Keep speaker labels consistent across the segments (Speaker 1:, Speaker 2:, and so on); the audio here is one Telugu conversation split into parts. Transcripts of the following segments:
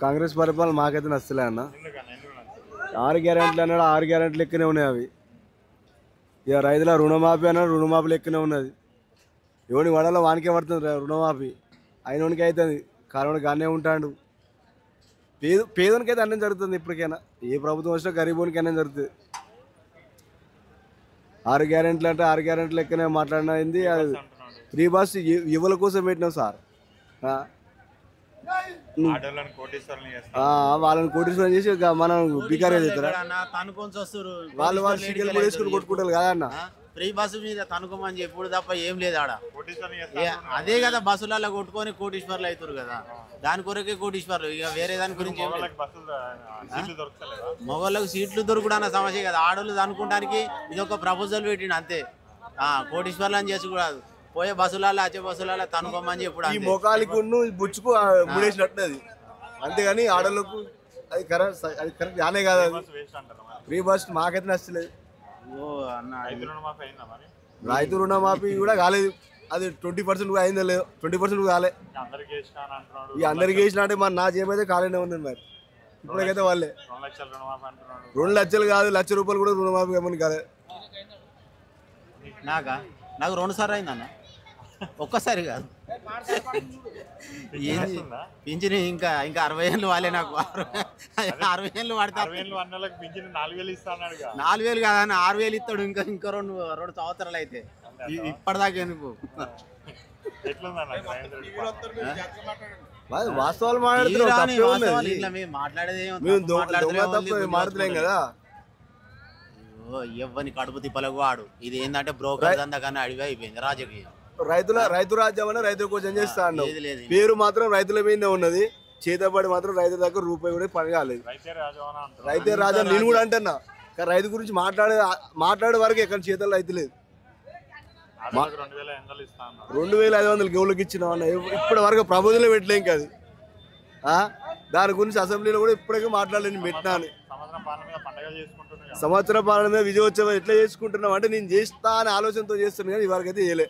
Speaker 1: కాంగ్రెస్ పరిపాలన మాకైతే నచ్చలే అన్న. 6 గ్యారెంట్లు అన్నాడు, 6 గ్యారెంట్లు లెక్కనే ఉన్నాయి అవి. ఇక రైతుల రుణమాఫీ అన్నాడు, రుణమాఫీ లెక్కనే ఉన్నది. ఎవడి వడలో వానికే పడుతుంది రుణమాఫీ, అయినోనికి అవుతుంది, కారణం గానే ఉంటాడు. పేదోనికైతే అన్నం జరుగుతుంది. ఇప్పటికైనా ఏ ప్రభుత్వం వచ్చినా గరీబోనికి అన్నం జరుగుతుంది. 6 గ్యారెంట్లు అంటే 6 గ్యారెంట్లు లెక్కనే మాట్లాడినది. అది ఫ్రీ బస్ యువల కోసం పెట్టినాం సార్. వాళ్ళని కోటీశ్వరం చేసి మనం బికారే చేస్తారా? వాళ్ళు సిగ్నల్ కూడా వేసుకుని కొట్టుకుంటారు కదా అన్న.
Speaker 2: ఫ్రీ బస్సు మీద తనుకోమని చెప్పుడు తప్ప ఏం లేదు ఆడ. అదే కదా బస్సులలో కొట్టుకొని కోటీశ్వర్లు అవుతారు కదా, దాని కొరకే కోటీశ్వర్లు. ఇక వేరే దాని గురించి మగవాళ్ళకు సీట్లు దొరుకుడన్న సమస్య కదా. ఆడోళ్ళు అనుకోవడానికి ఇది ఒక ప్రపోజల్ పెట్టిండు అంతే. కోటీశ్వర్లు అని చేసుకోరాదు. పోయే బస్సులలో వచ్చే బస్సులలో తనుకోమని చెప్పుడు.
Speaker 1: ఈ మొఖాలకు బుచ్చుకు ముడేసినట్టు అంతేగాని ఆడోళ్ళకు అది కరెక్ట్, అది కరెక్ట్ అనే కాదు. ఫ్రీ బస్ మాకైతే నచ్చలేదు. రైతు రుణమాఫీ కూడా కాలేదు. అది 20% అయిందో లేదు, 20% కాలే. ఇక అందరికి వేసిన అంటే మరి నా జేబైతే కాలేనే ఉంది. మరి ఇప్పటికైతే వాళ్ళే 2 లక్షలు కాదు, ₹1,00,000 కూడా రుణమాఫీ ఏమని కాలే.
Speaker 2: నాకు 2 సార్లు అయిందన్న, ఒక్కసారి కాదు. పింఛన్ ఇంకా 60 ఏళ్ళు వాళ్ళే. నాకు 60 ఏళ్ళు పడతారు. 4,000 కాదన్న, 6,000 ఇస్తాడు. ఇంకా 2 సంవత్సరాలు అయితే ఇప్పటిదాకా ఎందుకు.
Speaker 1: వాస్తవాలు మాట్లాడేది కదా.
Speaker 2: ఎవ్వని కడుపు తిప్పలకు వాడు. ఇది ఏంటంటే బ్రోకర్ దందా కానీ అడివి అయిపోయింది రాజకీయం.
Speaker 1: రైతు రాజ్యం అని రైతుల కోసం చేస్తా అన్నావు. పేరు మాత్రం రైతుల మీదే ఉన్నది, చేతబడి మాత్రం రైతు దగ్గర రూపాయి కూడా పని కాలేదు. రైతే రాజా నేను కూడా అంటున్నా, కానీ రైతు గురించి మాట్లాడే వరకు ఎక్కడ చేతలు రైతు లేదు. 2,500 గౌలకి ఇచ్చినాం అన్న. ఇప్పటి వరకు ప్రభుత్వంలో పెట్టలేం కదా. దాని గురించి అసెంబ్లీలో కూడా ఇప్పటికే మాట్లాడలేని పెట్టినాను. సంవత్సర పాలన మీద విజయోత్సవం ఎట్లా చేసుకుంటున్నాం అంటే నేను చేస్తా అనే ఆలోచనతో చేస్తున్నాను, కానీ ఇవరకు అయితే చేయలే.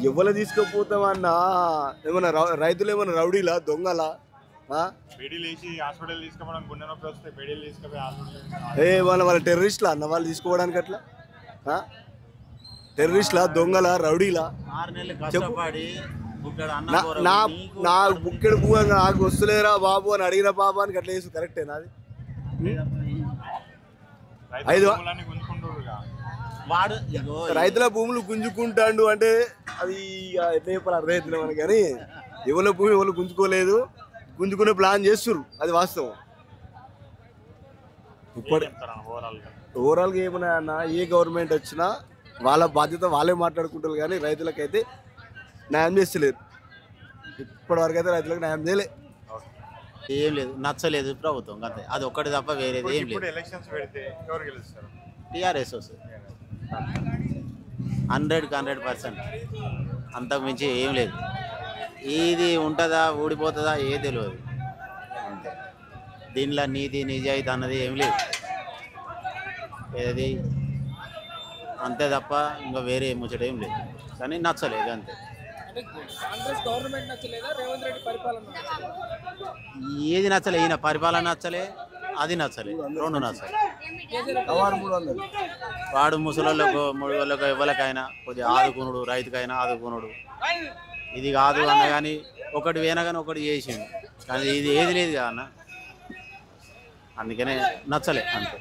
Speaker 1: ఎవరు తీసుకోపోతామన్నా? ఏమన్నా రైతులు ఏమన్నా రౌడీలా, దొంగలా? వాళ్ళ టెర్రరిస్ట్లా అన్న వాళ్ళు తీసుకోవడానికి? అట్లా టెర్రరిస్ట్లా, దొంగలా, రౌడీలా? నా బుక్కెడు పువ్వు నాకు వస్తులేరా బాబు అని అడిగిన పాపానికి అట్లా చేసు కరెక్టేనా? అది రైతుల భూములు గుంజుకుంటాడు అంటే అది ఎట్లా చెప్పాలి అర్థమవుతుంది మనకి. కానీ ఎవరి భూమి ఎవరు గుంజుకోలేదు, గుంజుకునే ప్లాన్ చేస్తుర్రు, అది వాస్తవం. ఇప్పుడు ఓవరాల్గా ఏమన్నా అన్న, ఏ గవర్నమెంట్ వచ్చినా వాళ్ళ బాధ్యత వాళ్ళే మాట్లాడుకుంటారు, కానీ రైతులకైతే న్యాయం చేస్తలేదు. ఇప్పటివరకు అయితే రైతులకు న్యాయం చేయలే.
Speaker 2: ఏం లేదు, నచ్చలేదు ప్రభుత్వం అంతే. అది ఒక్కటి తప్ప వేరేది ఏం లేదు. టీఆర్ఎస్ వస్తుంది 100కి 100%. అంతకు మించి ఏం లేదు. ఇది ఉంటుందా ఊడిపోతుందా ఏ తెలియదు అంతే. దీనిలో నీతి నిజాయితీ అన్నది ఏం లేదు, ఏది అంతే తప్ప ఇంకా వేరే ముచ్చట ఏం లేదు. కానీ నచ్చలేదు అంతే. ఏది నచ్చలే, ఈయన పరిపాలన నచ్చలే, అది నచ్చలే, 2 నచ్చలే. వాడు ముసలోళ్ళకు 3 వాళ్ళకు ఎవరికైనా కొద్దిగా ఆదుకునుడు, రైతుకైనా ఆదుకునుడు. ఇది కాదు అన్న కానీ ఒకటి వేనా కానీ ఒకటి చేసిండు, కానీ ఇది ఏది లేదు కదా అన్న. అందుకనే నచ్చలే అంతే.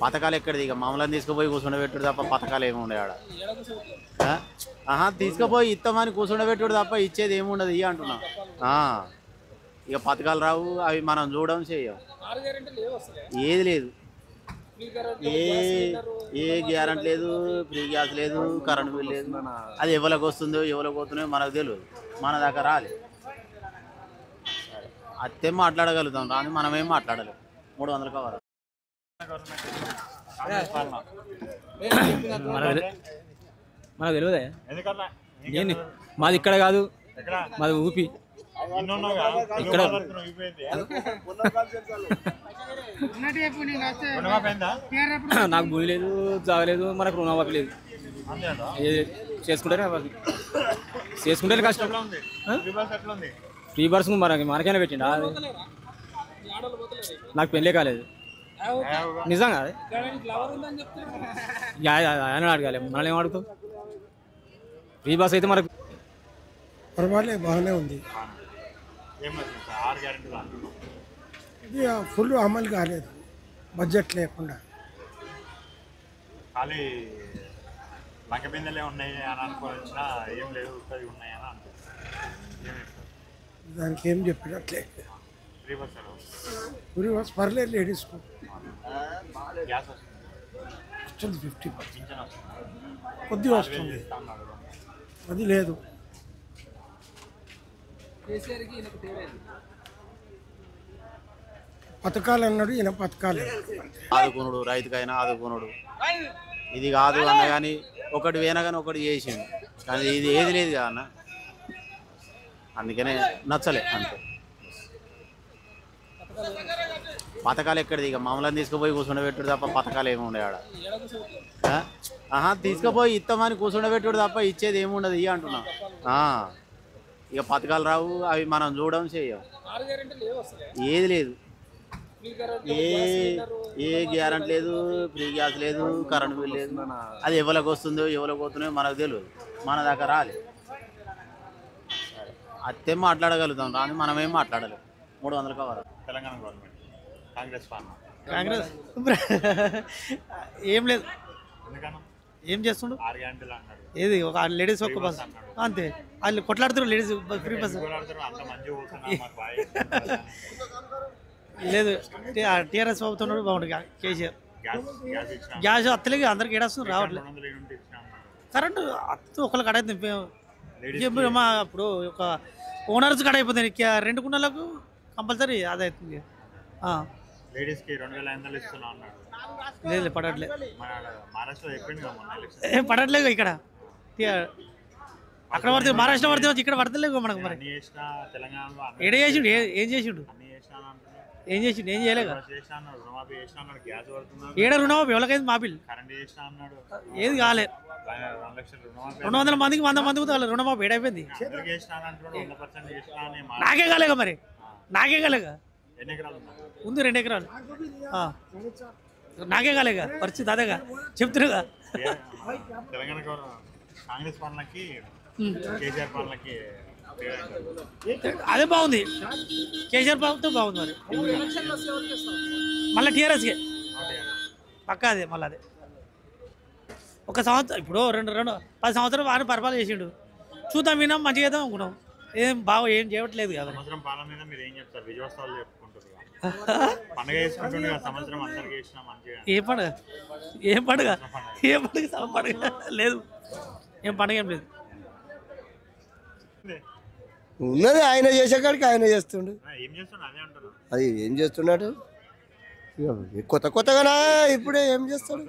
Speaker 2: పథకాలు ఎక్కడిది? ఇక మమ్మల్ని తీసుకుపోయి కూర్చుండబెట్టుడు తప్ప పథకాలు ఏమి ఉండే ఆడ. తీసుకుపోయి ఇస్తామని కూర్చుండబెట్టుడు తప్ప ఇచ్చేది ఏముండదు. ఇవి అంటున్నా. ఇక పథకాలు రావు, అవి మనం చూడడం చేయం, ఏది లేదు. ఏ గ్యారెంటీ లేదు, ఫ్రీ గ్యాస్ లేదు, కరెంట్ బిల్ లేదు. అది ఎవరికి వస్తుందో ఎవరికి పోతున్నాయో మనకు తెలియదు, మన దాకా రాలేదు. అత్తే మాట్లాడగలుగుతాం, రాని మనమేం మాట్లాడలేము. 300 కావాలి.
Speaker 3: మనకు తెలియదే. మాది ఇక్కడ కాదు, మాది ఊపి. ఇక్కడ నాకు భూమి లేదు, చావలేదు, మనకు రుణమాఫీ లేదు. చేసుకుంటేనే కష్టం. ఫ్రీ బస్ మనకైనా పెట్టిండా? నాకు పెళ్ళే కాలేదు నిజంగా. ఆయన అడగాలి, మనల్ని ఏం అడుగుతావు? ఫ్రీ బస్ అయితే మనకు
Speaker 4: పర్వాలేదు, బాగానే ఉంది. ఇది ఫుల్ అమలు కాలేదు, బడ్జెట్ లేకుండా.
Speaker 5: ఖాళీ లంక బిందెలే ఉన్నాయి అని అనుకోవచ్చిన, ఏం లేవు ఉన్నాయి అని అనుకుంటున్నాను.
Speaker 4: దానికి ఏం చెప్పినట్లే.
Speaker 5: ఫ్రీ బస్
Speaker 4: ఫ్రీ బస్ పర్లేదు, లేడీస్కు
Speaker 5: గ్యాస్
Speaker 4: వస్తుంది 50%.
Speaker 5: పింఛన్ వస్తుంది,
Speaker 4: కొద్దిగా వస్తుంది, అది లేదు. పథకాలు అన్నాడు, ఈయన పథకాలు
Speaker 2: ఆదుకునుడు, రైతుకైనా ఆదుకునుడు. ఇది కాదు అన్న కానీ ఒకటి వేనా కానీ ఒకటి చేసిండు, కానీ ఇది ఏది లేదు కదా అన్న. అందుకనే నచ్చలే అంతే. పథకాలు ఎక్కడిది? ఇక మమ్మల్ని తీసుకుపోయి కూర్చుండబెట్టుడు తప్ప పథకాలు ఏమి ఉండే ఆడ. తీసుకుపోయి ఇస్తామని కూర్చుండబెట్టుడు తప్ప ఇచ్చేది ఏముండదు ఇక అంటున్నాం. ఇక పథకాలు రావు, అవి మనం చూడడం చేయం, ఏది లేదు. ఏ గ్యారెంటీ లేదు, ఫ్రీ గ్యాస్ లేదు, కరెంట్ బిల్ లేదు. అది ఎవరికి వస్తుందో ఎవరికి పోతుందో మనకు తెలియదు, మన దాకా రాలేదు. అత్తే మాట్లాడగలుగుతాం, రాని మనం ఏం మాట్లాడలేము. 300 కావాలి.
Speaker 5: తెలంగాణ గవర్నమెంట్ కాంగ్రెస్
Speaker 6: కాంగ్రెస్ ఏం లేదు.
Speaker 5: ఎందుకన్నా
Speaker 6: ఏం చేస్తుండు?
Speaker 5: 6 గంటలు అన్నాడు.
Speaker 6: ఏది ఒక లేడీస్ ఒక్క బస్ అంతే, వాళ్ళు కొట్లాడుతున్నారు లేడీస్ ఫ్రీ బస్.
Speaker 5: అంత మంచిగా పోతున్నా
Speaker 6: లేదు, టీఆర్ఎస్ అవుతున్నాడు బాగుంటుంది. కేసీఆర్
Speaker 5: గ్యాస్
Speaker 6: గ్యాస్ అత్తలేదు, అందరికి ఏడాస్తుంది రావట్లేదు. కరెంటు అత్తు ఒకళ్ళ కడ అయితే మా ఇప్పుడు ఒక ఓనర్స్ కడ అయిపోతుంది, 2 కుండలకు కంపల్సరీ అది అవుతుంది.
Speaker 5: లేడీస్కి 2500 ఇస్తున్నా అన్నాడు.
Speaker 6: లేదు పడట్లేదు,
Speaker 5: మహారాష్ట్రలో చెప్పింది
Speaker 6: ఏం పడట్లేదు ఇక్కడ. అక్కడ పడితే మహారాష్ట్ర పడితే వచ్చి ఇక్కడ పడతలేదు మనకు. మరి
Speaker 5: తెలంగాణలో
Speaker 6: ఏడ చేసిండు? ఏం చేసిండు? ఏం చేసిండు? ఏం చేయలేక ఏడ రుణమాఫీ ఎవరికైంది? మాఫీ ఏది కాలే. 200 మందికి 100 మందికి రుణమాఫీ ఏడైపోయింది. నాకే కాలేక, మరి నాకే కాలేక. ఉంది 2 ఎకరాలు, నాకే కాలేక. పరిస్థితి అదేగా చెప్తున్నాగా.
Speaker 5: తెలంగాణ కాంగ్రెస్ పాలనకి కేసీఆర్ పాలనకి
Speaker 6: అదే బాగుంది. కేసీఆర్ ప్రభుత్వం బాగుంది. మరి మళ్ళీ టీఆర్ఎస్కే పక్కా అదే. మళ్ళీ అదే ఒక సంవత్సరం, ఇప్పుడు 10 సంవత్సరాలు బాగా పరిపాలన చేసిండు. చూద్దాం, విన్నాం, మంచిగా చేద్దాం అనుకున్నాం. ఏం ఏం చేయట్లేదు కదా.
Speaker 5: సంవత్సరం పాలన మీద మీరు ఏం చెప్తారు? విజయోత్సవాలు చెప్పుకుంటారు, పండుగ చేసుకుంటుండే సంవత్సరం అందరికి చేసిన మంచిగా.
Speaker 6: ఏ పండుగ? ఏం పండుగ? ఏ పండుగ? పండుగ లేదు, ఏం పండుగ ఏం లేదు.
Speaker 1: ఉన్నది ఆయన చేసేకాడికి ఆయన చేస్తుండు.
Speaker 5: ఏం చేస్తుండే అదే అంటారు.
Speaker 1: అది ఏం చేస్తున్నాడు కొత్తగానా? ఇప్పుడే ఏం చేస్తాడు?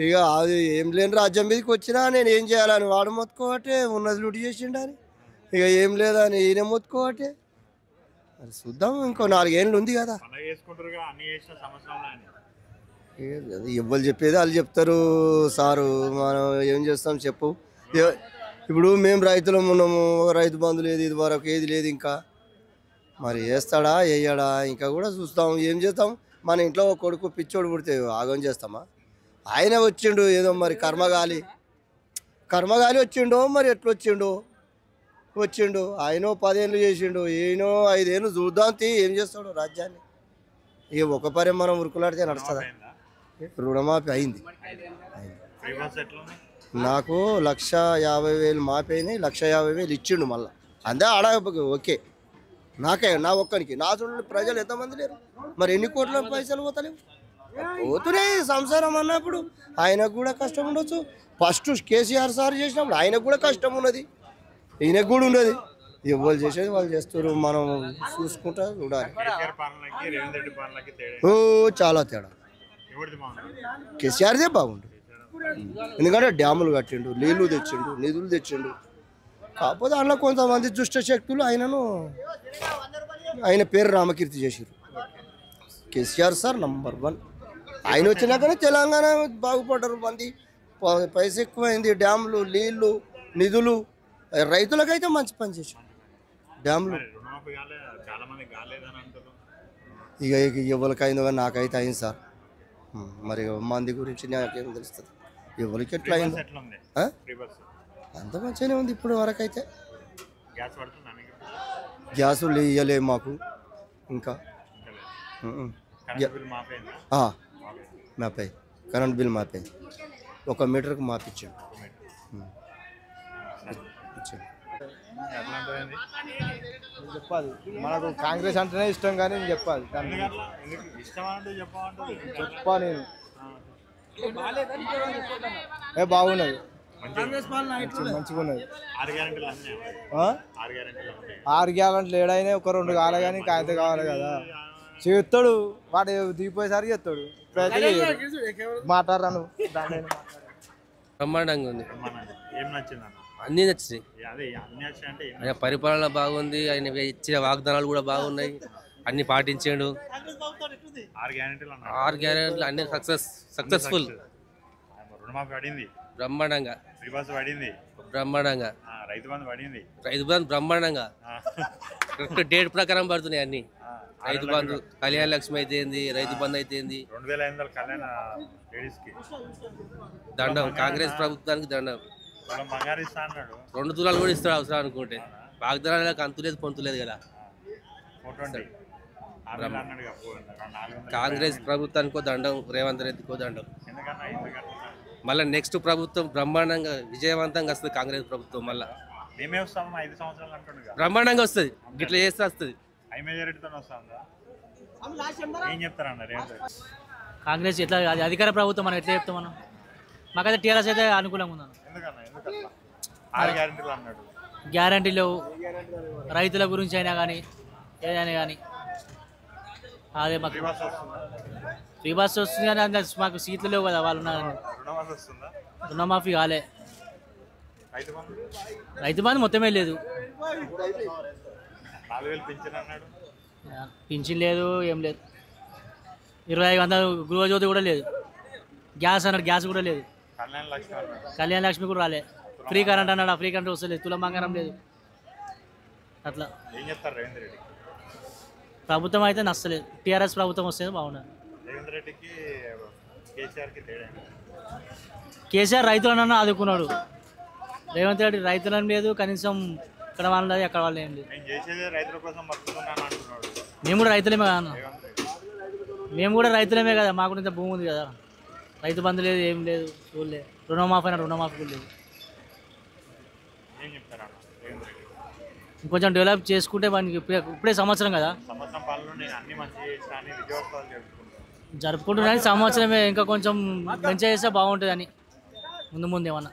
Speaker 1: ఇక అది ఏం లేని రాజ్యం మీదకి వచ్చినా నేను ఏం చేయాలని వాడు మొత్తుకోవటే, ఉన్నది లూటి చేసిండని. ఇక ఏం లేదని ఈయన మొత్తుకోవటే. అది చూద్దాం, ఇంకో 4 ఏళ్ళు ఉంది కదా. ఎవ్వరు చెప్పేది వాళ్ళు చెప్తారు. సారు మనం ఏం చేస్తాం చెప్పు. ఇప్పుడు మేము రైతులం ఉన్నాము, రైతు బంధు లేదు, ఇది వరకు ఏది లేదు. ఇంకా మరి వేస్తాడా వేయడా ఇంకా కూడా చూస్తాం. ఏం చేస్తాం? మన ఇంట్లో కొడుకు పిచ్చోడు పుడితే ఆగం చేస్తామా? ఆయన వచ్చిండు ఏదో మరి కర్మగాలి వచ్చిండో మరి ఎట్లా వచ్చిండు. ఆయన 10 ఏళ్ళు చేసిండు, ఈయనో 5 ఏళ్ళు. చూద్దాం ఏం చేస్తాడు రాజ్యాన్ని. ఇక ఒక పరే మనం ఉరుకులాడితే నడుస్తుందా? రుణమాఫీ అయింది. నాకు 1,50,000 మాఫీ అయినాయి, 1,50,000 ఇచ్చిండు మళ్ళీ. అందే ఆడ ఓకే. నా ఒక్కనికి. నా చూడండి ప్రజలు ఎంతమంది లేరు, మరి ఎన్ని కోట్ల పైసలు పోతలేవు? పోతున్నాయి సంసారం అన్నప్పుడు. ఆయనకు కూడా కష్టం ఉండొచ్చు. ఫస్ట్ కేసీఆర్ సార్ చేసినప్పుడు ఆయనకు కూడా కష్టం ఉన్నది, ఈయనకు కూడా ఉన్నది. ఎవరు చేసేది వాళ్ళు చేస్తారు, మనం చూసుకుంటా చూడాలి. ఓ చాలా తేడా. కేసీఆర్దే బాగుండు, ఎందుకంటే డ్యాములు కట్టిండు, నీళ్లు తెచ్చిండు, నిధులు తెచ్చిండు. కాకపోతే అందులో కొంతమంది దుష్ట శక్తులు ఆయన పేరు రామకీర్తి చేసారు. KCR sir number 1. ఆయన వచ్చినాకనే తెలంగాణ బాగుపడ్డారు. మంది
Speaker 7: పైసా ఎక్కువైంది. డ్యాములు, నీళ్లు, నిధులు రైతులకైతే మంచి పని చేసాం. డ్యాములు
Speaker 5: రుణమాఫీ చాలా మంది కాలేదని అంటారు.
Speaker 7: ఇక ఎవరికైందో కానీ నాకైతే అయింది సార్. మరి మంది గురించి నాకేం తెలుస్తుంది, ఎవరికి ఎట్లా అయింది. అంత మంచిగానే ఉంది ఇప్పుడు వరకు అయితే. గ్యాసులు ఇవ్వలేము మాకు ఇంకా. మాపై కరెంట్ బిల్ మాపై 1 మీటర్కి మాపిచ్చాడు.
Speaker 1: చెప్పాలి మనకు కాంగ్రెస్ అంటేనే ఇష్టం కానీ నేను చెప్పాలి చెప్పా నేను బాగున్నది మంచిగా ఉన్నది. 6 గ్యారెంటీలు ఏడైనా 1-2 కావాలి కానీ కాగితే కావాలి కదా. చేస్తాడు వాడు దిగిపోయేసరికి చేస్తాడు. మాట్లాడరాను
Speaker 8: బ్రహ్మాండంగా ఉంది. అన్నీ నచ్చింది. ఆయన పరిపాలన బాగుంది. ఆయన ఇచ్చిన వాగ్దానాలు కూడా బాగున్నాయి. అన్ని పాటించాడు. 6 గ్యారెంటీలు అన్ని సక్సెస్ఫుల్. బ్రహ్మాండంగా బ్రహ్మాండంగా రైతు బంధు బ్రహ్మాండంగా కరెక్ట్ డేట్ ప్రకారం పడుతున్నాయి అన్ని. రైతు బంధు, కళ్యాణ లక్ష్మి అయితే ఏంది, రైతు బంధు అయితే ఏంది. దండం కాంగ్రెస్ ప్రభుత్వానికి దండం. 2 తులాలు కూడా ఇస్తాడు అవసరం అనుకుంటే. వాగ్దానాలకు అంతులేదు పొంతులేదు కదా. కాంగ్రెస్ ప్రభుత్వానికో దండం, రేవంత్ రెడ్డికో దండం. మళ్ళీ నెక్స్ట్ ప్రభుత్వం బ్రహ్మాండంగా విజయవంతంగా వస్తుంది. కాంగ్రెస్ ప్రభుత్వం మళ్ళీ బ్రహ్మాండంగా వస్తుంది. గిట్లా చేస్తే వస్తుంది.
Speaker 6: కాంగ్రెస్ ఎట్లా అది అధికార ప్రభుత్వం మనం ఎట్లా చెప్తాం మనం. మాకైతే టీఆర్ఎస్ అయితే అనుకూలంగా ఉందన్న. గ్యారంటీలు రైతుల గురించి అయినా కానీ ఏదైనా కానీ అదే మాకు ఫ్రీ బస్ వస్తుంది కానీ మాకు సీట్లు లేవు కదా. వాళ్ళు రుణమాఫీ కాలే. రైతు బంధు మొత్తమే లేదు. పింఛన్ లేదు, ఏం లేదు. 2500 గృహజ్యోతి కూడా లేదు. గ్యాస్ అన్నాడు, గ్యాస్ కూడా లేదు. కళ్యాణ లక్ష్మి కూడా రాలే. ఫ్రీ కరెంట్ అన్నాడు, ఫ్రీ కరెంట్ వస్తలేదు. తులం బంగారం లేదు. అట్లా ప్రభుత్వం అయితే నచ్చలేదు. టీఆర్ఎస్ ప్రభుత్వం వస్తే బాగుండదు. కేసీఆర్ రైతులన్నా ఆదుకున్నాడు. రేవంత్ రెడ్డి రైతులని లేదు. కనీసం ఇక్కడ వాళ్ళది అక్కడ వాళ్ళు ఏం లేదు. మేము కూడా రైతులమే కదా. మేము కూడా రైతులమే కదా. మాకు ఇంత భూమి ఉంది కదా. రైతు బంధు లేదు, ఏం లేదు. చూడలేదు. రుణమాఫీ అయినా రుణమాఫీ కూడా లేదు. ఇంకొంచెం డెవలప్ చేసుకుంటే వానికి ఇప్పుడే సంవత్సరం కదా జరుపుకుంటున్నాను. సంవత్సరమే ఇంకా కొంచెం మంచిగా చేస్తే బాగుంటుంది అని ముందు ఏమన్నా.